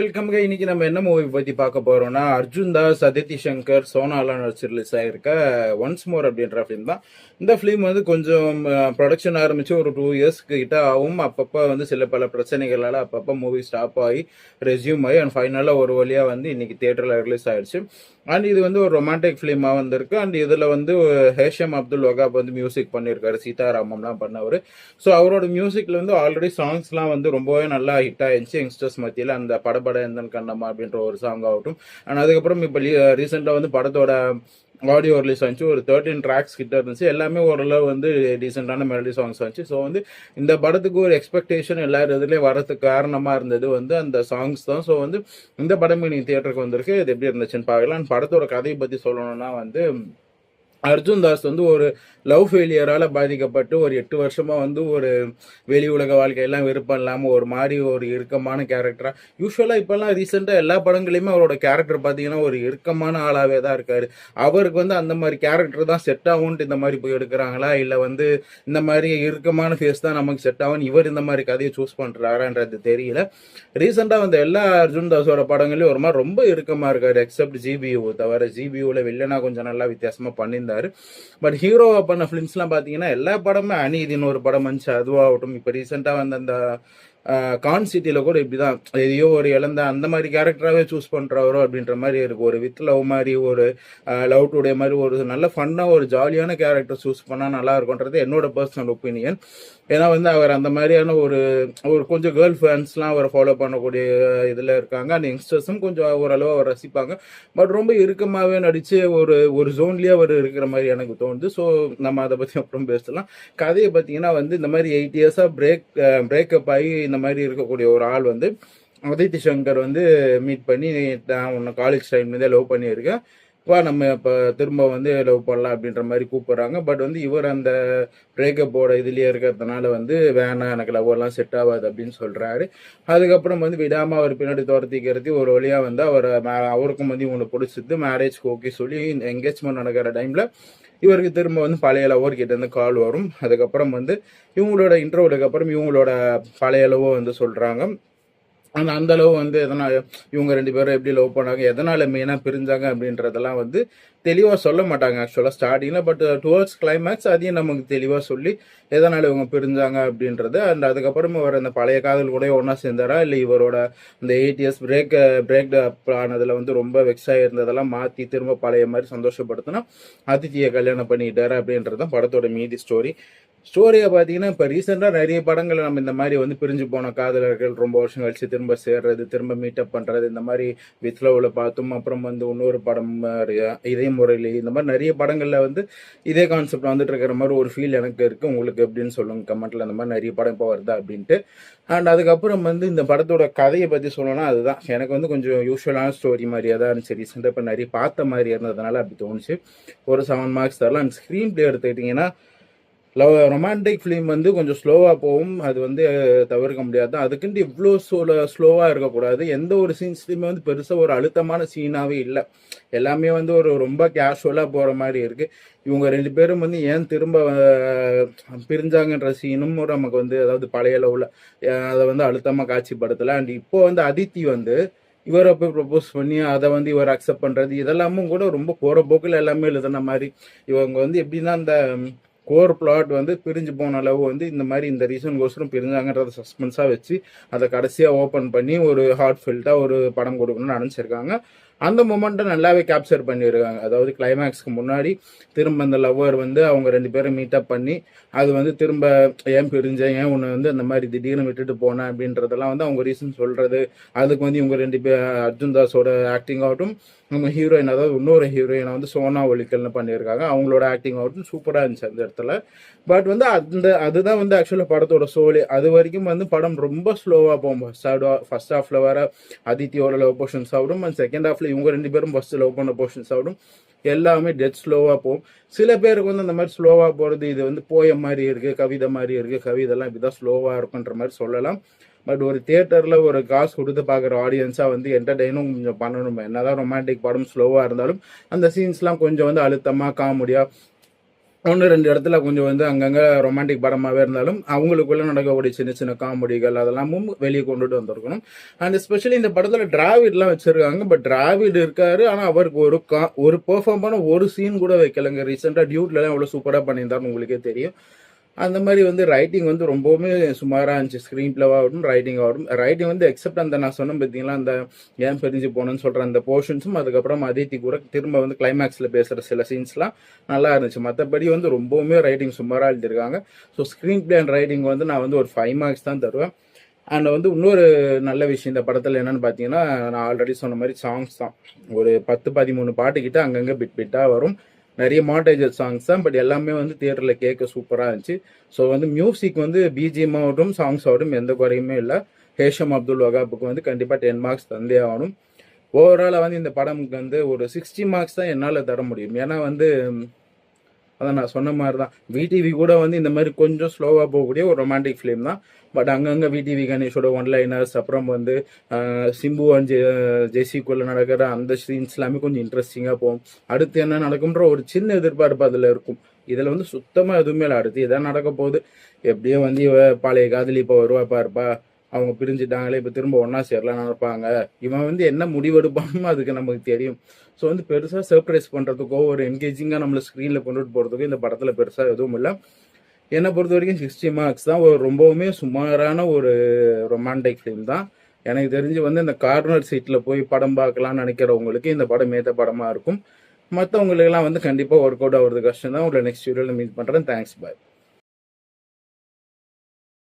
Welcome. இன்னைக்கு நம்ம என்ன மூவி பத்தி பார்க்க போறோம்னா, அர்ஜுன் தாஸ், அதித்தி சங்கர், சோனாலாம் நடிச்சு ரிலீஸ் ஆயிருக்க ஒன்ஸ் மோர் அப்படின்ற ஃபிலிம் தான். இந்த ஃபிலிம் வந்து கொஞ்சம் ப்ரொடக்ஷன் ஆரம்பிச்சு ஒரு 2 இயர்ஸ் கிட்ட ஆகும். அப்பப்போ வந்து சில பல பிரச்சனைகளால அப்பப்போ மூவி ஸ்டாப் ஆகி ரெஸ்யூம் ஆகி அண்ட் ஃபைனலாக ஒரு வழியா வந்து இன்னைக்கு தியேட்டர்ல ரிலீஸ் ஆயிடுச்சு. அண்ட் இது வந்து ஒரு ரொமான்டிக் ஃபிலிமா வந்திருக்கு. அண்ட் இதுல வந்து ஹேஷம் அப்துல் வகாப் வந்து மியூசிக் பண்ணியிருக்காரு, சீதாராமம்லாம் பண்ணவர். ஸோ அவரோட மியூசிக்ல வந்து ஆல்ரெடி சாங்ஸ்லாம் வந்து ரொம்பவே நல்லா ஹிட் ஆயிருச்சு யங்ஸ்டர்ஸ் மத்தியில். அந்த படபட எந்தன் கண்ணம்மா அப்படின்ற ஒரு சாங் ஆகட்டும். அண்ட் அதுக்கப்புறம் இப்போ ரீசெண்டாக வந்து படத்தோட ஆடியோ ரிலீஸ் ஆச்சு. ஒரு 13 ட்ராக்ஸ் கிட்ட இருந்துச்சு. எல்லாமே ஓரளவு வந்து டீசெண்டான மெலடி சாங்ஸ் ஆச்சு. ஸோ வந்து இந்த படத்துக்கு ஒரு எக்ஸ்பெக்டேஷன் எல்லாரும் இதுலேயும் வரதுக்கு காரணமாக இருந்தது வந்து அந்த சாங்ஸ் தான். ஸோ வந்து இந்த படம் இன்னைக்கு தியேட்டருக்கு வந்திருக்கு. இது எப்படி இருந்துச்சுன்னு பார்க்கலாம். படத்தோட கதையை பற்றி சொல்லணும்னா வந்து அர்ஜுன் தாஸ் வந்து ஒரு லவ் ஃபெயிலியரால் பாதிக்கப்பட்டு ஒரு 8 வருஷமா வந்து ஒரு வெளி உலக வாழ்க்கையெல்லாம் விருப்பம் இல்லாமல் ஒரு மாதிரி ஒரு இறுக்கமான கேரக்டரா. யூஸ்வலாக இப்போல்லாம் ரீசெண்டாக எல்லா படங்களையுமே அவரோட கேரக்டர் பார்த்தீங்கன்னா ஒரு இறுக்கமான ஆளாகவே தான் இருக்காரு. அவருக்கு வந்து அந்த மாதிரி கேரக்டர் தான் செட் ஆகும்ட்டு இந்த மாதிரி போய் எடுக்கிறாங்களா, இல்லை வந்து இந்த மாதிரி இறுக்கமான ஃபேஸ் தான் நமக்கு செட் ஆகும், இவர் இந்த மாதிரி கதையை சூஸ் பண்ணுறாரான்றது தெரியல. ரீசெண்டாக வந்து எல்லா அர்ஜுன் தாஸோட படங்களையும் ஒரு மாதிரி ரொம்ப இறுக்கமாக இருக்காரு, எக்ஸப்ட் ஜிபியூ தவிர. ஜிபியூவில் வில்லனா கொஞ்சம் நல்லா வித்தியாசமாக பண்ணியிருந்தாரு. பட் ஹீரோவா பண்ண ஃபிலிம்ஸ்லாம் பார்த்தீங்கன்னா எல்லா படமும் அநீதின்னு ஒரு படம் வந்துச்சு, அதுவாகட்டும். இப்போ ரீசெண்டாக வந்து அந்த கான் சிட்டியில் கூட இப்படிதான் எதையோ ஒரு இழந்த அந்த மாதிரி கேரக்டராகவே சூஸ் பண்ணுறவரோ அப்படின்ற மாதிரி இருக்கு. ஒரு வித் லவ் மாதிரி, ஒரு லவ் டுடே மாதிரி ஒரு நல்ல ஃபன்னாக ஒரு ஜாலியான கேரக்டர் சூஸ் பண்ணால் நல்லா இருக்கும்ன்றது என்னோட பர்சனல் ஒப்பீனியன். ஏன்னா வந்து அவர் அந்த மாதிரியான ஒரு ஒரு கொஞ்சம் கேர்ள் ஃபேன்ஸ்லாம் அவரை ஃபாலோ பண்ணக்கூடிய இதில் இருக்காங்க. அந்த யங்ஸ்டர்ஸும் கொஞ்சம் ஓரளவு அவர் ரசிப்பாங்க. பட் ரொம்ப இறுக்கமாகவே நடித்து ஒரு ஒரு ஜோன்லேயே அவர் இருக்கிற மாதிரி எனக்கு தோணுது. ஸோ நம்ம அதை பற்றி அப்புறம் பேசலாம். கதையை பார்த்தீங்கன்னா வந்து இந்த மாதிரி 8 இயர்ஸாக பிரேக்கப் ஆகி இந்த மாதிரி இருக்கக்கூடிய ஒரு ஆள் வந்து அதித்தி சங்கர் வந்து மீட் பண்ணி, நான் உன்னை காலேஜ் டைம்லேருந்தே லவ் பண்ணியிருக்கேன், வா நம்ம இப்போ திரும்ப வந்து லவ் பண்ணலாம் அப்படின்ற மாதிரி கூப்பிட்றாங்க. பட் வந்து இவர் அந்த பிரேக்கப்போட இதுலேயே இருக்கிறதுனால வந்து வேணாம், எனக்கு லவ்வெல்லாம் செட் ஆகாது அப்படின்னு சொல்கிறாரு. அதுக்கப்புறம் வந்து விடாமல் அவர் பின்னாடி துரத்திக்கிறது ஒரு வழியாக வந்து அவருக்கும் வந்து இவங்களை பிடிச்சிது. மேரேஜ்க்கு ஓகே சொல்லி என்கேஜ்மெண்ட் நடக்கிற டைமில் இவருக்கு திரும்ப வந்து பழைய லவர் கிட்ட இருந்து கால் வரும். அதுக்கப்புறம் வந்து இவங்களோட இன்டர்வியூக்கு அப்புறம் இவங்களோட பழைய லவோ வந்து சொல்கிறாங்க. ஆனால் அந்த அளவு வந்து எதனால் இவங்க 2 பேரும் எப்படி லவ் பண்ணாங்க, எதனால் மெயினாக பிரிஞ்சாங்க அப்படின்றதெல்லாம் வந்து தெளிவாக சொல்ல மாட்டாங்க ஆக்சுவலாக ஸ்டார்டிங்கில். பட் டுவர்ட்ஸ் கிளைமேக்ஸ் அதையும் நமக்கு தெளிவாக சொல்லி எதனால் இவங்க பிரிஞ்சாங்க அப்படின்றது. அண்ட் அதுக்கப்புறம் இவர் அந்த பழைய காதல் கூட ஒன்றா சேர்ந்தாரா, இல்லை இவரோட இந்த 8 இயர்ஸ் பிரேக் ஆனதில் வந்து ரொம்ப வெக்ஸாக இருந்ததெல்லாம் மாற்றி திரும்ப பழைய மாதிரி சந்தோஷப்படுத்தினா அதித்தியை கல்யாணம் பண்ணிக்கிட்டாரு அப்படின்றது தான் படத்தோட மீதி ஸ்டோரியை பார்த்தீங்கன்னா இப்போ ரீசெண்டாக நிறைய படங்கள் நம்ம இந்த மாதிரி வந்து பிரிஞ்சு போன காதலர்கள் ரொம்ப வருஷம் கழிச்சு திரும்ப சேர்றது, திரும்ப மீட்டப் பண்ணுறது, இந்த மாதிரி வித் லவ்ல பார்த்தோம். அப்புறம் வந்து இன்னொரு படம் இதே முறையில் இந்த மாதிரி நிறைய படங்களில் வந்து இதே கான்செப்ட் வந்துட்டு இருக்கிற மாதிரி ஒரு ஃபீல் எனக்கு இருக்குது. உங்களுக்கு எப்படின்னு சொல்லுங்க கமெண்ட்டில். அந்த மாதிரி நிறைய படம் இப்போ வருதா அப்படின்ட்டு. அண்ட் அதுக்கப்புறம் வந்து இந்த படத்தோட கதையை பற்றி சொல்லணும்னா அதுதான் எனக்கு வந்து கொஞ்சம் யூஸ்வலான ஸ்டோரி மாதிரியாக தான் இருந்துச்சு. ரீசெண்டாக இப்போ நிறைய பார்த்த மாதிரி இருந்ததுனால அப்படி தோணுச்சு. ஒரு 7 மார்க்ஸ் தரலாம். அண்ட் ஸ்க்ரீன் பிளே எடுத்துக்கிட்டிங்கன்னா ரொமான்டிக் ஃபிலிம் வந்து கொஞ்சம் ஸ்லோவாக போகும், அது வந்து தவிர்க்க முடியாது. அதுக்குன்ட்டு இவ்வளோ ஸ்லோவாக இருக்கக்கூடாது. எந்த ஒரு சீன்ஸ்லையுமே வந்து பெருசாக ஒரு அழுத்தமான சீனாகவே இல்லை. எல்லாமே வந்து ஒரு ரொம்ப கேஷுவலாக போகிற மாதிரி இருக்குது. இவங்க 2 பேரும் வந்து ஏன் திரும்ப பிரிஞ்சாங்கன்ற சீனும் நமக்கு வந்து அதாவது பழைய லவ்வில் அதை வந்து அழுத்தமாக காட்சிப்படுத்தலை. அண்ட் இப்போ வந்து அதித்தி வந்து இவரை போய் ப்ரப்போஸ் பண்ணி அதை வந்து இவர் அக்செப்ட் பண்ணுறது இதெல்லாமும் கூட ரொம்ப போகிற போக்கில் எல்லாமே எழுதுன மாதிரி. இவங்க வந்து எப்படின்னா அந்த கோர் பிளாட் வந்து பிரிஞ்சு போன அளவு வந்து இந்த மாதிரி இந்த ரீசன்கோசரம் பிரிஞ்சாங்கன்றத சஸ்பென்ஸாக வச்சு அதை கடைசியாக ஓப்பன் பண்ணி ஒரு ஹார்ட் ஃபெல்ட்டாக ஒரு படம் கொடுக்கணும்னு நினச்சிருக்காங்க. அந்த மொமெண்ட்டை நல்லாவே கேப்சர் பண்ணியிருக்காங்க. அதாவது கிளைமேக்ஸ்க்கு முன்னாடி திரும்ப அந்த லவ்வர் வந்து அவங்க 2 பேரும் மீட்டப் பண்ணி அது வந்து திரும்ப ஏன் பிரிஞ்சேன், ஏன் உன்னை வந்து அந்த மாதிரி திடீர்னு விட்டுட்டு போனேன் அப்படின்றதெல்லாம் வந்து அவங்க ரீசன் சொல்கிறது. அதுக்கு வந்து இவங்க 2 பேர் அர்ஜுன் தாஸோட ஆக்டிங் ஆகட்டும், நம்ம ஹீரோயின் அதாவது இன்னொரு ஹீரோயினை வந்து சோனா ஒலிக்கல்னு பண்ணியிருக்காங்க, அவங்களோட ஆக்டிங் ஆகட்டும் சூப்பராக இருந்துச்சு அந்த இடத்துல. பட் வந்து அதுதான் வந்து ஆக்சுவலாக படத்தோட சோலி. அது வரைக்கும் வந்து படம் ரொம்ப ஸ்லோவாக போகும். ஃபர்ஸ்ட் ஹாஃப்ல வர அதித்தியோட லவ் போர்ஷன்ஸ் ஆகட்டும், அண்ட் செகண்ட் ஹாஃப்ல இவங்க 2 பேரும் ஃபர்ஸ்ட் லவ் பண்ண போர்ஷன்ஸ் ஆகட்டும், எல்லாமே டெட் ஸ்லோவாக போகும். சில பேருக்கு வந்து அந்த மாதிரி ஸ்லோவாக போகிறது இது வந்து போயம் மாதிரி இருக்குது, கவிதை மாதிரி இருக்குது, கவிதைலாம் இப்படிதான் ஸ்லோவாக இருக்குன்ற மாதிரி சொல்லலாம். பட் ஒரு தியேட்டரில் ஒரு காசு கொடுத்து பார்க்குற ஆடியன்ஸாக வந்து என்டர்டெயினும் கொஞ்சம் பண்ணணும். என்னதான் ரொமான்டிக் படம் ஸ்லோவாக இருந்தாலும் அந்த சீன்ஸ்லாம் கொஞ்சம் வந்து அழுத்தமாக காமெடியாக ஒன்று ரெண்டு இடத்துல கொஞ்சம் வந்து அங்கங்கே ரொமான்டிக் படமாகவே இருந்தாலும் அவங்களுக்குள்ள நடக்கக்கூடிய சின்ன சின்ன காமெடிகள் அதெல்லாமும் வெளியே கொண்டுட்டு வந்திருக்கணும். அண்ட் எஸ்பெஷலி இந்த படத்தில் டிராவிட்லாம் வச்சிருக்காங்க. பட் டிராவிட் இருக்காரு, ஆனால் அவருக்கு ஒரு பெர்ஃபார்ம் பண்ண ஒரு சீன் கூட வைக்கலங்க. ரீசெண்டாக டியூட்லலாம் எவ்வளோ சூப்பராக பண்ணியிருந்தாருன்னு உங்களுக்கே தெரியும். அந்த மாதிரி வந்து ரைட்டிங் வந்து ரொம்பவுமே சுமாராக இருந்துச்சு. ஸ்க்ரீன் பிளேவாகட்டும், ரைட்டிங் ஆகட்டும். ரைட்டிங் வந்து எக்ஸப்ட் அந்த நான் சொன்ன பார்த்தீங்களா, அந்த ஏன் பிரிஞ்சு போகணும்னு சொல்கிற அந்த போர்ஷன்ஸும், அதுக்கப்புறம் அதித்தி கூட திரும்ப வந்து கிளைமேக்ஸில் பேசுகிற சில சீன்ஸ்லாம் நல்லா இருந்துச்சு. மற்றபடி வந்து ரொம்பவுமே ரைட்டிங் சுமாராக எழுதியிருக்காங்க. So screen play and writing வந்து நான் வந்து ஒரு 5 மார்க்ஸ் தான் தருவேன். அண்ட் வந்து இன்னொரு நல்ல விஷயம் இந்த படத்தில் என்னன்னு பார்த்தீங்கன்னா, நான் ஆல்ரெடி சொன்ன மாதிரி சாங்ஸ் தான். ஒரு 10-13 பாட்டுக்கிட்ட அங்கங்கே பிட்டாக வரும். நிறைய மாண்டேஜர் சாங்ஸ் தான், பட் எல்லாமே வந்து தியேட்டரில் கேட்க சூப்பராக இருந்துச்சு. ஸோ வந்து மியூசிக் வந்து பிஜிஎம் ஆகட்டும், சாங்ஸ் ஆகட்டும் எந்த குறையுமே இல்லை. ஹேஷம் அப்துல் வகாப்புக்கு வந்து கண்டிப்பாக 10 மார்க்ஸ் தந்தே ஆகணும். ஓவராலாக வந்து இந்த படமுக்கு வந்து ஒரு 60 மார்க்ஸ் தான் என்னால் தர முடியும். ஏன்னா வந்து அதான் நான் சொன்ன மாதிரி தான், விடிவி கூட வந்து இந்த மாதிரி கொஞ்சம் ஸ்லோவாக போகக்கூடிய ஒரு ரொமான்டிக் ஃபிலிம் தான். பட் அங்கங்கே விடிவி கணேஷோட ஒன் லைனர்ஸ், அப்புறம் வந்து சிம்பு அண்ட் ஜெய்சிக்குள்ள நடக்கிற அந்த சீன்ஸ் எல்லாமே கொஞ்சம் இன்ட்ரெஸ்டிங்காக போகும். அடுத்து என்ன நடக்கும்ன்ற ஒரு சின்ன எதிர்பார்ப்பு அதில் இருக்கும். இதில் வந்து சுத்தமாக எதுவுமே இல்லை. அடுத்து இதான் நடக்க போகுது, எப்படியோ வந்து இவ பழைய காதலி இப்போ வருவாப்பா இருப்பா, அவங்க பிரிஞ்சுட்டாங்களே இப்போ திரும்ப ஒன்றா சேரலாம் நினைப்பாங்க, இவன் வந்து என்ன முடிவெடுப்பான்னு அதுக்கு நமக்கு தெரியும். ஸோ வந்து பெருசாக சர்ப்ரைஸ் பண்ணுறதுக்கோ ஒரு என்கேஜிங்காக நம்மளை ஸ்க்ரீனில் கொண்டுட்டு போகிறதுக்கோ இந்த படத்தில் பெருசாக எதுவும் இல்லை. என்னை பொறுத்த வரைக்கும் 60 மார்க்ஸ் தான். ஒரு ரொம்பவுமே சுமாரான ஒரு ரொமான்டிக் ஃபிலிம் தான். எனக்கு தெரிஞ்சு வந்து இந்த கார்னர் சீட்டில் போய் படம் பார்க்கலாம்னு நினைக்கிறவங்களுக்கு இந்த படம் ஏற்ற படமாக இருக்கும். மற்றவங்களுக்கெல்லாம் வந்து கண்டிப்பாக ஒர்க் அவுட் ஆகிறது கஷ்டம் தான். உங்களை நெக்ஸ்ட் வீடியோவில் மீட் பண்ணுறேன். தேங்க்ஸ், பாய்.